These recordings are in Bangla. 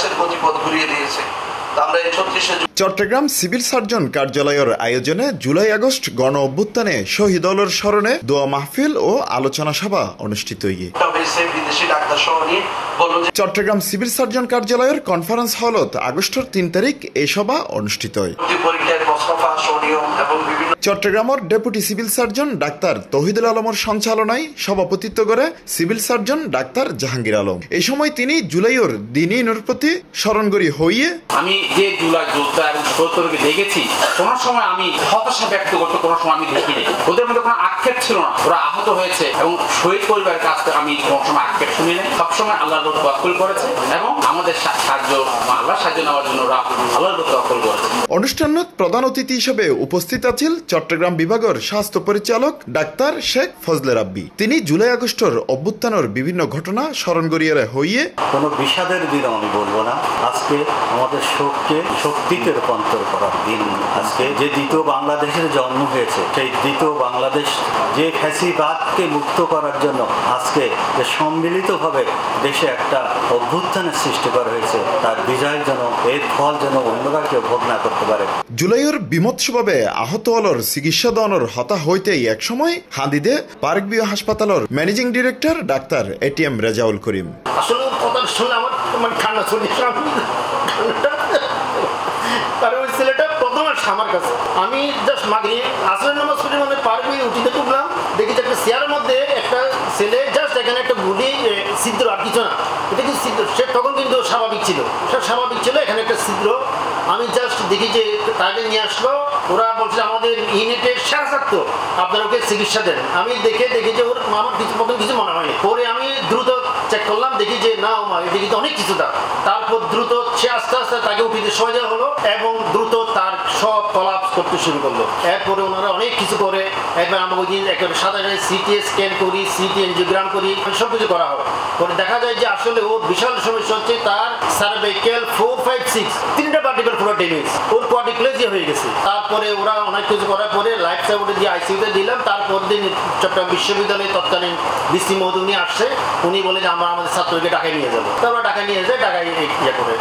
বিকাশের গতিপথ ঘুরিয়ে দিয়েছে। চট্টগ্রাম সিভিল সার্জন কার্যালয়ের আয়োজনে জুলাই আগস্ট গণ অভ্যুত্থানে শহীদ হলের স্মরণে দোয়া মাহফিল ও আলোচনা সভা অনুষ্ঠিত চট্টগ্রাম সিভিল সার্জন কার্যালয়ের কনফারেন্স হলত আগস্টের ৩ তারিখ এই সভা অনুষ্ঠিত হয়। চট্টগ্রামের deputy civil surgeon doctor Touhidul আলমের সঞ্চালনায় সভাপতিত্ব করে civil surgeon doctor Jahangir Alam. এই সময় তিনি জুলাইয়ের দিনের প্রতি স্মরণগরী হইয়ে আমি যে জুলাই যোদ্ধা এবং ৭০কে দেখেছি, কোনো সময় আমি হতাশা ব্যক্ত করতে কোনো সময় আমি দেখিনি। ওদের মধ্যে কোনো আক্ষেপ ছিল না, ওরা আহত হয়েছে এবং শহীদ পরিবারের কাছ থেকে আমি কোনো সময় আক্ষেপ শুনি নাই। সবসময় আল্লাহর উপর তাওয়াক্কুল করেছে এবং আমাদের আল্লাহর সাহায্য নেওয়ার জন্য ওরা আল্লাহর উপর তাওয়াক্কুল করেছে। অনুষ্ঠানত প্রধান অতিথি হিসেবে উপস্থিত আছেন চট্টগ্রাম বিভাগের স্বাস্থ্য পরিচালক ডাক্তার শেখ ফজলে রাব্বি। তিনি জুলাই আগস্টের অভ্যুত্থানের বিভিন্ন ঘটনা স্মরণ করিয়ে হইয়ে কোনো বিষাদের দিন আমি বলবো না, আজকে আমাদের শোককে শক্তিতে রূপান্তর করার দিন। আজকে যে দ্বিতীয় বাংলাদেশের জন্ম হয়েছে, সেই দ্বিতীয় বাংলাদেশ যে ফ্যাসিবাদকে মুক্ত করার জন্য আজকে যে সম্মিলিতভাবে দেশে একটা অভ্যুত্থানের সৃষ্টি করা হয়েছে, তার বিজয় যেন এর ফল যেন অন্যরা কেউ ভোগ না করতে পারে। জুলাইয়ের বিমৎসভাবে আহত হলর চিকিৎসা দানের হতা হইতেই একসময় হাঁদিদে পার্ক বিও হাসপাতালের managing director doctor ATM Rezaul Karim. আসলে কথা শুনে আমার ঠান্ডা চলে কারণ ওই ছেলেটা প্রথম আসছে আমার কাছে। আমি জাস্ট মাগরিব আসরের নামাজ পড়ে মানে পার্ক বিয়ে উঠিতে ঢুকলাম, দেখি যে একটা চেয়ারের মধ্যে একটা ছেলে জাস্ট এখানে একটা গুলি ছিদ্র, আর কিছু না, এটা কিন্তু ছিদ্র। সে তখন কিন্তু স্বাভাবিক ছিল, সব স্বাভাবিক ছিল, এখানে একটা ছিদ্র। আমি জাস্ট দেখি যে তাকে নিয়ে আসলো, ওরা বলছে আমাদের ইউনিটের সেরা ছাত্র, আপনারা ওকে চিকিৎসা দেন। আমি দেখি যে ওর আমার কিছু প্রথম কিছু মনে হয়নি, পরে আমি দ্রুত চেক করলাম, দেখি যে না এটা কিন্তু অনেক কিছু। তারপর দ্রুত সে আস্তে আস্তে তাকে উঠিতে সহজে হলো এবং দ্রুত তার সব কলাপস করতে শুরু করলো। এরপরে ওনারা অনেক কিছু করে, একবার আমরা ওই দিন একটা সাধারণ সিটি স্ক্যান করি, সিটি এনজিওগ্রাম করি, সব কিছু করা হয়। পরে দেখা যায় যে আসলে ওর বিশাল সমস্যা হচ্ছে তার সার্ভাইকাল 4, 5, 6 তিনটা পার্টিকেল পুরো ড্যামেজ, ওর কোয়াড্রিপ্লেজিয়া হয়ে গেছে। তারপরে ওরা অনেক কিছু করার পরে লাইফ সাপোর্টে দিয়ে আইসিইউতে দিলাম। তারপর দিন চট্টগ্রাম বিশ্ববিদ্যালয়ে তৎকালীন ভিসি মহোদয় উনি আসছে, উনি বলে যে আমরা আমাদের ছাত্রকে ঢাকায় নিয়ে যাবো। তারপর ঢাকায় নিয়ে যায়, ঢাকায় ইয়ে করে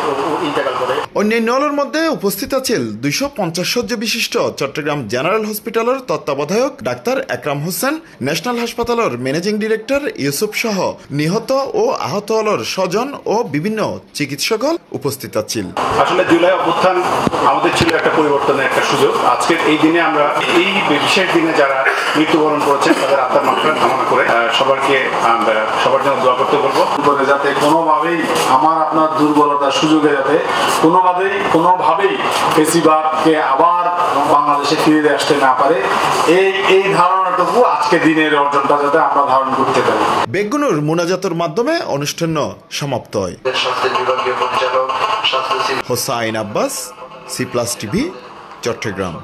ইন্তেকাল করে। অন্যান্য হলের মধ্যে উপস্থিত আছেন 250 শয্যা বিশিষ্ট চট্টগ্রাম জেনারেল হসপিটালের তত্ত্বাবধায়ক ডাক্তার একরাম হোসেন, ন্যাশনাল হাসপাতালের ম্যানেজিং ডিরেক্টর ইউসুফ সহ নিহত ও আহত হলের স্বজন ও বিভিন্ন চিকিৎসক উপস্থিত আছেন। আসলে জুলাই অভ্যুত্থান আমাদের ছিল একটা পরিবর্তনের একটা সুযোগ। আজকের এই দিনে আমরা এই বিশেষ দিনে যারা মৃত্যুবরণ করেছেন তাদের আত্মার মাগফিরাত কামনা করে সবার জন্য দোয়া করতে বলবো, যাতে কোনোভাবেই আমার আপনার দুর্বলতার সুযোগে যাতে কোনোভাবেই ফেসিবাদকে আবার বাংলাদেশে ফিরে আসতে না পারে, এই ধারণাটুকু আজকে দিনের অর্জনটা যাতে আমরা ধারণ করতে পারি। বেগুনুর মুনাজাতের মাধ্যমে অনুষ্ঠান সমাপ্ত হয়। Hossain Abbas, C+ TV, Chittagong.